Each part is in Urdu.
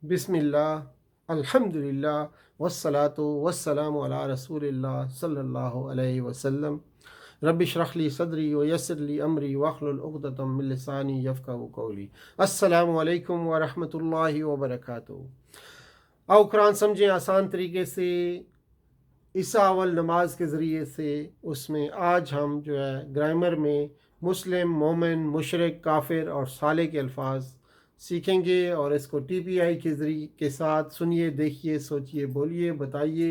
بسم اللہ الحمدللہ والصلاة والسلام علی رسول اللہ صلی اللہ علیہ وسلم رب اشرح لی صدری ویسر لی امری واحلل عقدۃ من لسانی یفقہوا قولی۔ السلام علیکم ورحمۃ اللہ وبرکاتہ۔ آؤ قرآن سمجھیں آسان طریقے سے، عیسیٰ اول نماز کے ذریعے سے۔ اس میں آج ہم جو ہے گرامر میں مسلم، مومن، مشرک، کافر اور صالح کے الفاظ سیکھیں گے، اور اس کو ٹی پی آئی کے ذریعے کے ساتھ سنیے، دیکھیے، سوچیے، بولیے، بتائیے،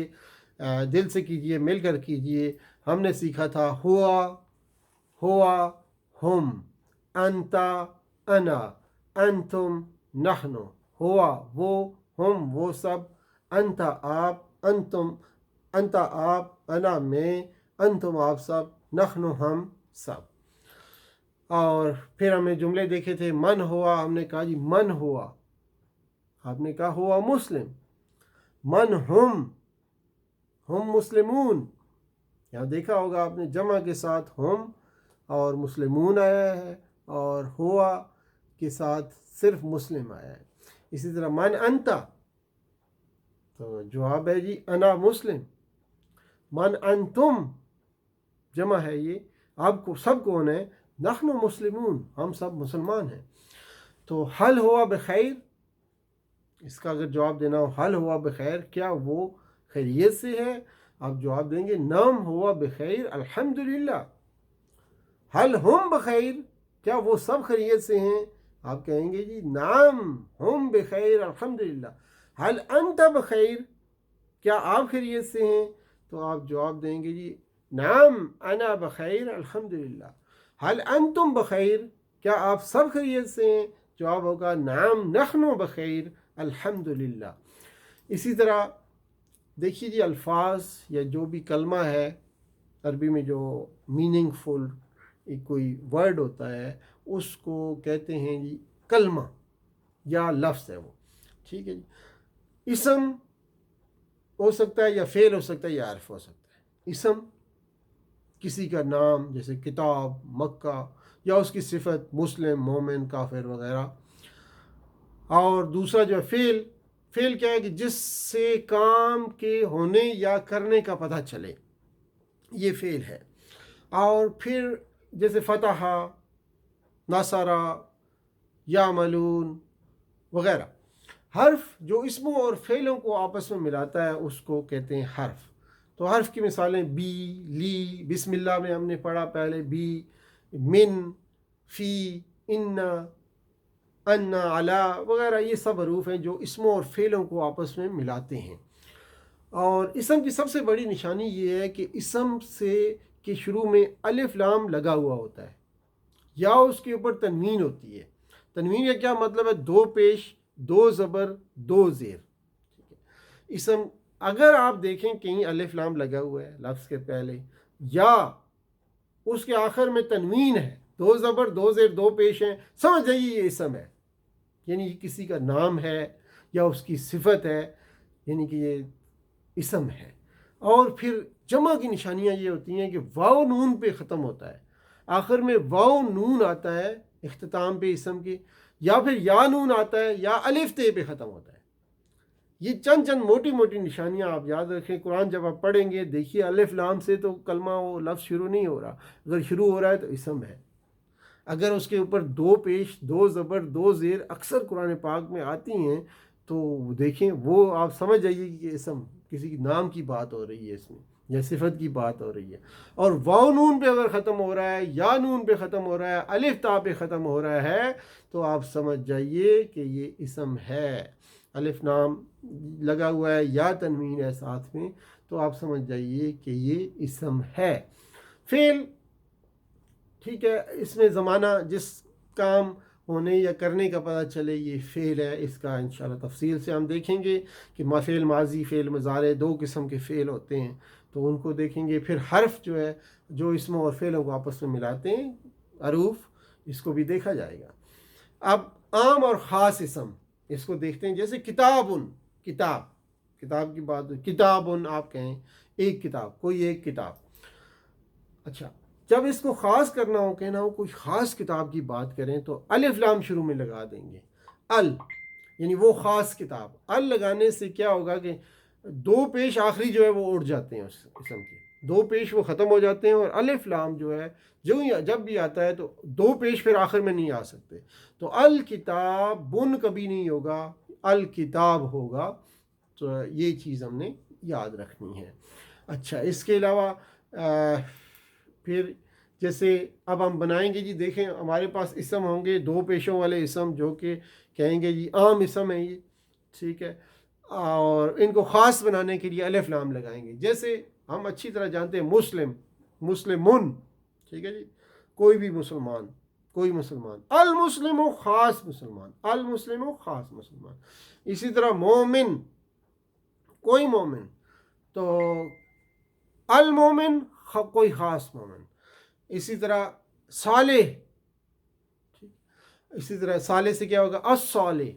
دل سے کیجیے، مل کر کیجیے۔ ہم نے سیکھا تھا ہوا، ہم، انتا، انا، انتم، نحنو۔ ہوا وہ، ہم وہ سب، انتا آپ، انتا آپ، انا میں، انتم آپ سب، نحنو ہم سب۔ اور پھر ہم نے جملے دیکھے تھے، من ہوا، ہم نے کہا جی من ہوا، آپ نے کہا ہوا مسلم۔ من ہم مسلمون، یہاں دیکھا ہوگا آپ نے جمع کے ساتھ ہم اور مسلمون آیا ہے، اور ہوا کے ساتھ صرف مسلم آیا ہے۔ اسی طرح من انتا، تو جواب ہے جی انا مسلم۔ من انتم، جمع ہے یہ، آپ کو سب کون ہے؟ نحن مسلمون، ہم سب مسلمان ہیں۔ تو حل ہوا بخیر، اس کا اگر جواب دینا ہو، حل ہوا بخیر، کیا وہ خیریت سے ہے؟ آپ جواب دیں گے نعم ہوا بخیر الحمدللہ۔ حل ہم بخیر، کیا وہ سب خیریت سے ہیں؟ آپ کہیں گے جی نعم ہم بخیر الحمدللہ۔ حل انت بخیر، کیا آپ خیریت سے ہیں؟ تو آپ جواب دیں گے جی نعم انا بخیر الحمدللہ۔ حل انتم بخیر، کیا آپ سب خیریت سے ہیں؟ جواب ہوگا نعم نحن بخیر الحمدللہ۔ اسی طرح دیکھیے جی الفاظ یا جو بھی کلمہ ہے، عربی میں جو میننگ فل کوئی ورڈ ہوتا ہے اس کو کہتے ہیں جی کلمہ یا لفظ ہے وہ، ٹھیک ہے جی۔ اسم ہو سکتا ہے یا فعل ہو سکتا ہے یا حرف ہو سکتا ہے۔ اسم کسی کا نام، جیسے کتاب، مکہ، یا اس کی صفت مسلم، مومن، کافر وغیرہ۔ اور دوسرا جو ہے فعل کیا ہے کہ جس سے کام کے ہونے یا کرنے کا پتہ چلے، یہ فعل ہے۔ اور پھر جیسے فتح، نصرہ، یعملون وغیرہ۔ حرف جو اسموں اور فعلوں کو آپس میں ملاتا ہے اس کو کہتے ہیں حرف۔ تو حرف کی مثالیں بی، لی، بسم اللہ میں ہم نے پڑھا پہلے، بی، من، فی، ان، علا وغیرہ، یہ سب حروف ہیں جو اسموں اور فعلوں کو آپس میں ملاتے ہیں۔ اور اسم کی سب سے بڑی نشانی یہ ہے کہ اسم سے کے شروع میں الف لام لگا ہوا ہوتا ہے، یا اس کے اوپر تنوین ہوتی ہے۔ تنوین کا کیا مطلب ہے؟ دو پیش، دو زبر، دو زیر۔ اسم اگر آپ دیکھیں کہیں الف لام لگا ہوا ہے لفظ کے پہلے، یا اس کے آخر میں تنوین ہے، دو زبر، دو زیر، دو پیش ہیں، سمجھ جائیے یہ اسم ہے، یعنی یہ کسی کا نام ہے یا اس کی صفت ہے، یعنی کہ یہ اسم ہے۔ اور پھر جمع کی نشانیاں یہ ہوتی ہیں کہ واو نون پہ ختم ہوتا ہے، آخر میں واو نون آتا ہے اختتام پہ اسم کے، یا پھر یا نون آتا ہے، یا الف تے پہ ختم ہوتا ہے۔ یہ چند موٹی موٹی نشانیاں آپ یاد رکھیں۔ قرآن جب آپ پڑھیں گے دیکھیے الف لام سے تو کلمہ وہ لفظ شروع نہیں ہو رہا، اگر شروع ہو رہا ہے تو اسم ہے۔ اگر اس کے اوپر دو پیش، دو زبر، دو زیر اکثر قرآن پاک میں آتی ہیں تو دیکھیں وہ آپ سمجھ جائیے کہ اسم کسی نام کی بات ہو رہی ہے اس میں، یا صفت کی بات ہو رہی ہے۔ اور واو نون پہ اگر ختم ہو رہا ہے، یا نون پہ ختم ہو رہا ہے، الف تا پہ ختم ہو رہا ہے، تو آپ سمجھ جائیے کہ یہ اسم ہے۔ الف نام لگا ہوا ہے یا تنوین ہے ساتھ میں، تو آپ سمجھ جائیے کہ یہ اسم ہے۔ فعل ٹھیک ہے، اس میں زمانہ جس کام ہونے یا کرنے کا پتہ چلے، یہ فعل ہے۔ اس کا انشاءاللہ تفصیل سے ہم دیکھیں گے کہ فعل ماضی، فعل مضارع، دو قسم کے فعل ہوتے ہیں، تو ان کو دیکھیں گے۔ پھر حرف جو ہے جو اسموں اور فعلوں کو آپس میں ملاتے ہیں، حروف، اس کو بھی دیکھا جائے گا۔ اب عام اور خاص اسم اس کو دیکھتے ہیں، جیسے کتابن، کتاب کی بات، کتابن آپ کہیں ایک کتاب، کوئی ایک کتاب۔ اچھا، جب اس کو خاص کرنا ہو، کہنا ہو کوئی خاص کتاب کی بات کریں، تو الف لام شروع میں لگا دیں گے، ال، یعنی وہ خاص کتاب. ال لگانے سے کیا ہوگا کہ دو پیش آخری جو ہے وہ اڑ جاتے ہیں اس قسم کے, دو پیش وہ ختم ہو جاتے ہیں, اور الف لام جو ہے جب بھی آتا ہے تو دو پیش پھر آخر میں نہیں آ سکتے. تو الکتاب بن کبھی نہیں ہوگا, الکتاب ہوگا. تو یہ چیز ہم نے یاد رکھنی ہے. اچھا, اس کے علاوہ پھر جیسے اب ہم بنائیں گے جی, دیکھیں ہمارے پاس اسم ہوں گے دو پیشوں والے اسم, جو کہ کہیں گے جی عام اسم ہے یہ, ٹھیک ہے, اور ان کو خاص بنانے کے لیے الف لام لگائیں گے. جیسے ہم اچھی طرح جانتے ہیں مسلم, مسلمون, ٹھیک ہے جی, کوئی بھی مسلمان, کوئی مسلمان. المسلم خاص مسلمان, المسلم خاص مسلمان. اسی طرح مومن, کوئی مومن, تو المومن کوئی خاص مومن. اسی طرح صالح, اسی طرح صالح سے کیا ہوگا الصالح.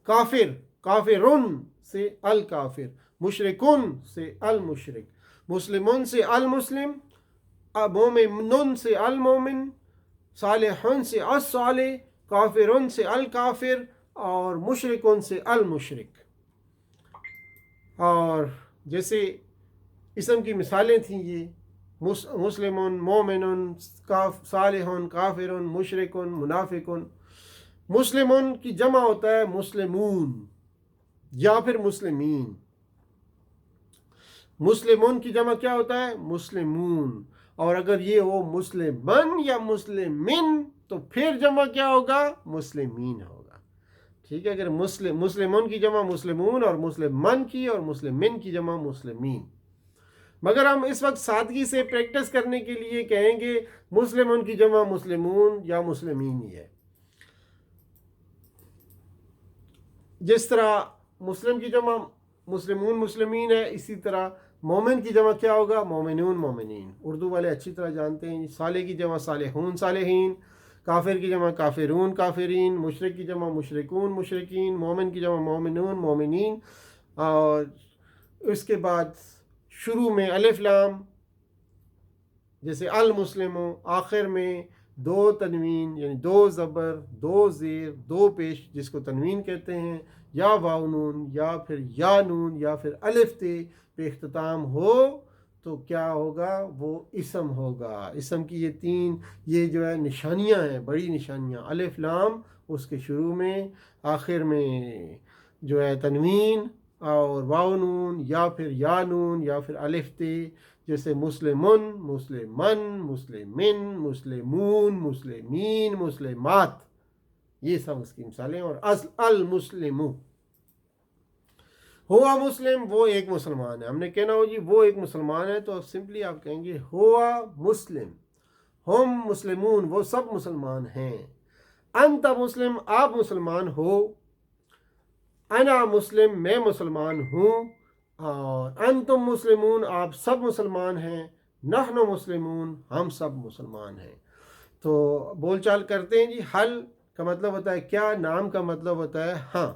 کافر, کافرن سے الکافر. مشرکن سے المشرک. مسلمون سے المسلم. مومنن سے المومن. صالحن سے الصالح. کافرن سے الکافر. اور مشرکن سے المشرک. اور جیسے اسم کی مثالیں تھیں یہ مسلمون, مومنون, صالحون, کافرون, مشرکون, منافقون. مسلمون کی جمع ہوتا ہے مسلمون یا پھر مسلمین. مسلمون کی جمع کیا ہوتا ہے مسلمون. اور اگر یہ ہو مسلمن یا مسلمن تو پھر جمع کیا ہوگا مسلمین ہوگا. ٹھیک ہے, اگر مسلمون کی جمع مسلمون اور مسلمن کی, اور مسلمن کی جمع مسلمین. مگر ہم اس وقت سادگی سے پریکٹس کرنے کے لیے کہیں گے مسلمون کی جمع مسلمون یا مسلمین ہی ہے. جس طرح مسلم کی جمع مسلمون مسلمین ہے, اسی طرح مومن کی جمع کیا ہوگا مومنون مومنین. اردو والے اچھی طرح جانتے ہیں. صالح کی جمع صالحون صالحین. کافر کی جمع کافرون کافرین. مشرک کی جمع مشرکون مشرکین. مومن کی جمع مومنون مومنین. اور اس کے بعد شروع میں الف لام, جیسے المسلم, آخر میں دو تنوین یعنی دو زبر, دو زیر, دو پیش جس کو تنوین کہتے ہیں, یا واو نون یا پھر یا نون یا پھر الف تے پہ اختتام ہو تو کیا ہوگا وہ اسم ہوگا. اسم کی یہ تین یہ جو ہے نشانیاں ہیں, بڑی نشانیاں. الف لام اس کے شروع میں, آخر میں جو ہے تنوین, اور واو نون یا پھر یا نون یا پھر الف تے, جیسے مسلمن, مسلمن, مسلمن, مسلمون, مسلمین, مسلمات. یہ سب اس کی مثالیں. اور المسلم ہوا مسلم, وہ ایک مسلمان ہے. ہم نے کہنا ہو جی وہ ایک مسلمان ہے, تو سمپلی آپ کہیں گے ہوا مسلم. ہم مسلمون, وہ سب مسلمان ہیں. انت مسلم, آپ مسلمان ہو. انا مسلم, میں مسلمان ہوں. اور انتم مسلمون, آپ سب مسلمان ہیں. نحن مسلمون, ہم سب مسلمان ہیں. تو بول چال کرتے ہیں جی. حل کا مطلب ہوتا ہے کیا, نام کا مطلب ہوتا ہے ہاں.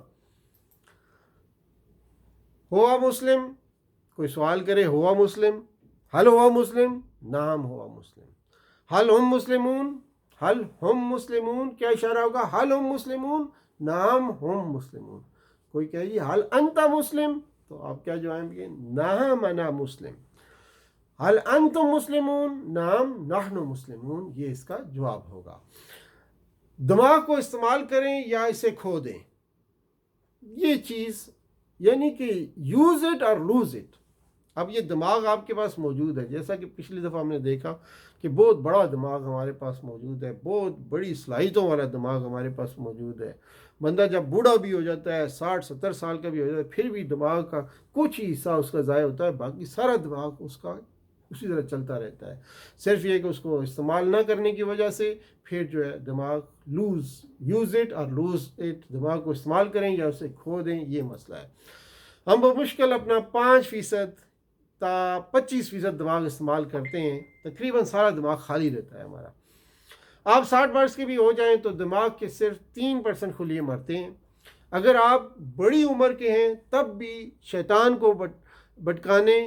ہوا مسلم, کوئی سوال کرے ہوا مسلم, حل ہوا مسلم, نام ہوا مسلم. حل ہم مسلمون, حل ہم مسلمون, کیا اشارہ ہوگا حل ہم مسلمون, نام ہم مسلمون. کوئی کہے جی حل انت مسلم, تو آپ کیا جواب دیں, نعم انا مسلم. حل انتم مسلمون, نعم نحن مسلمون. یہ اس کا جواب ہوگا. دماغ کو استعمال کریں یا اسے کھو دیں, یہ چیز یعنی کہ یوز اٹ اور لوز اٹ. اب یہ دماغ آپ کے پاس موجود ہے, جیسا کہ پچھلی دفعہ ہم نے دیکھا کہ بہت بڑا دماغ ہمارے پاس موجود ہے, بہت بڑی صلاحیتوں والا دماغ ہمارے پاس موجود ہے. بندہ جب بوڑھا بھی ہو جاتا ہے, 60-70 سال کا بھی ہو جاتا ہے, پھر بھی دماغ کا کچھ ہی حصہ اس کا ضائع ہوتا ہے, باقی سارا دماغ اس کا اسی طرح چلتا رہتا ہے. صرف یہ کہ اس کو استعمال نہ کرنے کی وجہ سے پھر جو ہے دماغ یوز اٹ اور لوز اٹ, دماغ کو استعمال کریں یا اسے کھو دیں, یہ مسئلہ ہے. ہم بمشکل اپنا 5% تا 25% دماغ استعمال کرتے ہیں, تقریباً سارا دماغ خالی رہتا ہے ہمارا. آپ 60 برس کے بھی ہو جائیں تو دماغ کے صرف 3% خلیے مرتے ہیں. اگر آپ بڑی عمر کے ہیں تب بھی شیطان کو بھٹکانے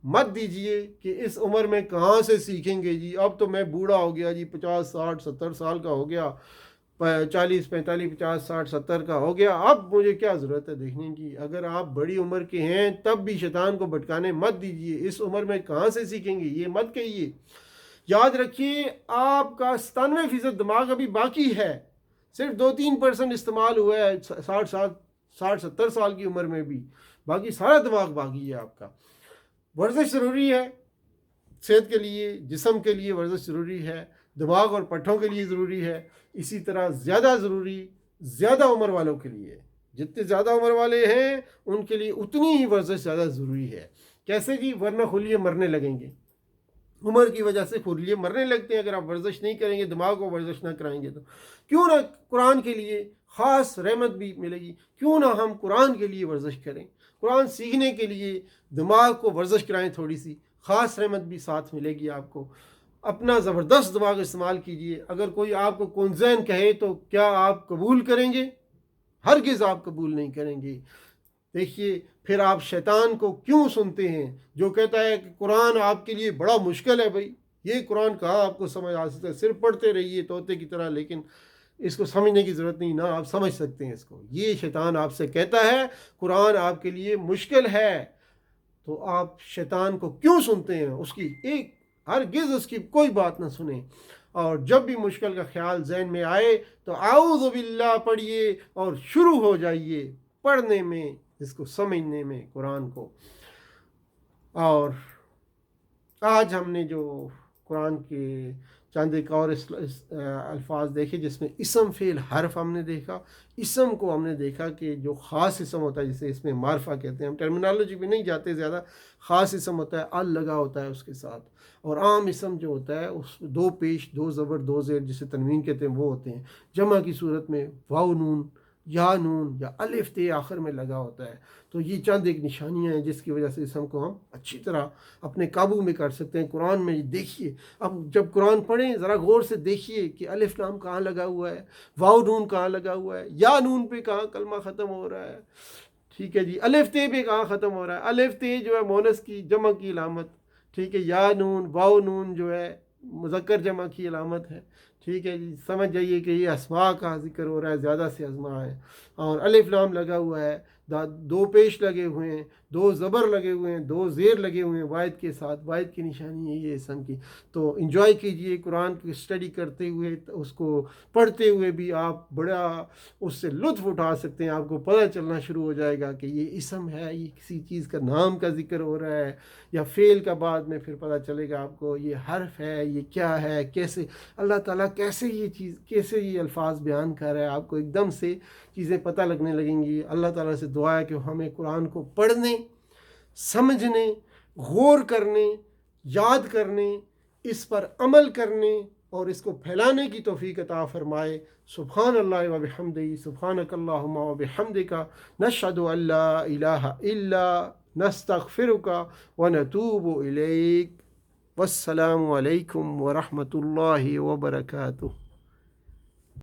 مت دیجئے کہ اس عمر میں کہاں سے سیکھیں گے جی, اب تو میں بوڑھا ہو گیا جی, 50 60 70 سال کا ہو گیا, 40 45 50 60 70 کا ہو گیا، اب مجھے کیا ضرورت ہے دیکھنے کی؟ اگر آپ بڑی عمر کے ہیں تب بھی شیطان کو بھٹکانے مت دیجیے، اس عمر میں کہاں سے سیکھیں گے، یہ مت کہیے۔ یاد رکھیے آپ کا 97% دماغ ابھی باقی ہے، صرف 2-3% استعمال ہوا ہے 60-70 سال کی عمر میں بھی، باقی سارا دماغ باقی ہے آپ کا۔ ورزش ضروری ہے صحت کے لیے، جسم کے لیے ورزش ضروری ہے، دماغ اور پٹھوں کے لیے ضروری ہے، اسی طرح زیادہ ضروری زیادہ عمر والوں کے لیے، جتنے زیادہ عمر والے ہیں ان کے لیے اتنی ہی ورزش زیادہ ضروری ہے۔ کیسے جی؟ ورنہ خلیے مرنے لگیں گے، عمر کی وجہ سے خلیے مرنے لگتے ہیں اگر آپ ورزش نہیں کریں گے، دماغ کو ورزش نہ کرائیں گے تو۔ کیوں نہ قرآن کے لیے خاص رحمت بھی ملے گی، کیوں نہ ہم قرآن کے لیے ورزش کریں، قرآن سیکھنے کے لیے دماغ کو ورزش کرائیں، تھوڑی سی خاص رحمت بھی ساتھ ملے گی آپ کو۔ اپنا زبردست دماغ استعمال کیجئے۔ اگر کوئی آپ کو کنزین کہے تو کیا آپ قبول کریں گے؟ ہرگز آپ قبول نہیں کریں گے۔ دیکھیے پھر آپ شیطان کو کیوں سنتے ہیں جو کہتا ہے کہ قرآن آپ کے لیے بڑا مشکل ہے؟ بھائی یہ قرآن کہاں آپ کو سمجھ آ سکتا ہے، صرف پڑھتے رہیے طوطے کی طرح، لیکن اس کو سمجھنے کی ضرورت نہیں، نہ آپ سمجھ سکتے ہیں اس کو۔ یہ شیطان آپ سے کہتا ہے قرآن آپ کے لیے مشکل ہے، تو آپ شیطان کو کیوں سنتے ہیں؟ اس کی ہرگز اس کی کوئی بات نہ سنیں، اور جب بھی مشکل کا خیال ذہن میں آئے تو اعوذ باللہ پڑھیے اور شروع ہو جائیے پڑھنے میں، اس کو سمجھنے میں قرآن کو۔ اور آج ہم نے جو قرآن کے چند ایک اور الفاظ دیکھے جس میں اسم فعل حرف ہم نے دیکھا، اسم کو ہم نے دیکھا کہ جو خاص اسم ہوتا ہے جسے اس میں معرفہ کہتے ہیں، ہم ٹرمینالوجی پہ نہیں جاتے زیادہ، خاص اسم ہوتا ہے ال لگا ہوتا ہے اس کے ساتھ، اور عام اسم جو ہوتا ہے اس 2 پیش 2 زبر 2 زیر جسے تنوین کہتے ہیں وہ ہوتے ہیں، جمع کی صورت میں واو نون یا نون یا الف تے آخر میں لگا ہوتا ہے۔ تو یہ چند ایک نشانیاں ہیں جس کی وجہ سے اسم کو ہم اچھی طرح اپنے قابو میں کر سکتے ہیں۔ قرآن میں دیکھیے، اب جب قرآن پڑھیں ذرا غور سے دیکھیے کہ الف لام کہاں لگا ہوا ہے، واو نون کہاں لگا ہوا ہے، یا نون پہ کہاں کلمہ ختم ہو رہا ہے، ٹھیک ہے جی، الف تے پہ کہاں ختم ہو رہا ہے، الف تے جو ہے مونس کی جمع کی علامت، ٹھیک ہے، یا نون واو نون جو ہے مذکر جمع کی علامت ہے، ٹھیک ہے جی، سمجھ جائیے کہ یہ اسماء کا ذکر ہو رہا ہے، زیادہ سے اسماء ہے، اور الف لام لگا ہوا ہے، 2 پیش لگے ہوئے ہیں، 2 زبر لگے ہوئے ہیں، 2 زیر لگے ہوئے ہیں واحد کے ساتھ، واحد کی نشانی ہے یہ اسم کی۔ تو انجوائے کیجئے قرآن کی اسٹڈی کرتے ہوئے، اس کو پڑھتے ہوئے بھی آپ بڑا اس سے لطف اٹھا سکتے ہیں، آپ کو پتہ چلنا شروع ہو جائے گا کہ یہ اسم ہے، یہ کسی چیز کا نام کا ذکر ہو رہا ہے یا فعل کا، بعد میں پھر پتہ چلے گا آپ کو یہ حرف ہے، یہ کیا ہے، کیسے اللہ تعالیٰ کیسے یہ الفاظ بیان کر رہا ہے، آپ کو ایک دم سے چیزیں پتہ لگنے لگیں گی۔ اللہ تعالیٰ سے دعا ہے کہ ہمیں قرآن کو پڑھنے، سمجھنے، غور کرنے، یاد کرنے، اس پر عمل کرنے اور اس کو پھیلانے کی توفیق عطا فرمائے۔ سبحان اللہ و بحمدہ، سبحانک اللہم و بحمدک، نشہد ان لا الہ الا نستغفرک و نتوب الیک۔ والسلام علیکم ورحمۃ اللہ وبرکاتہ۔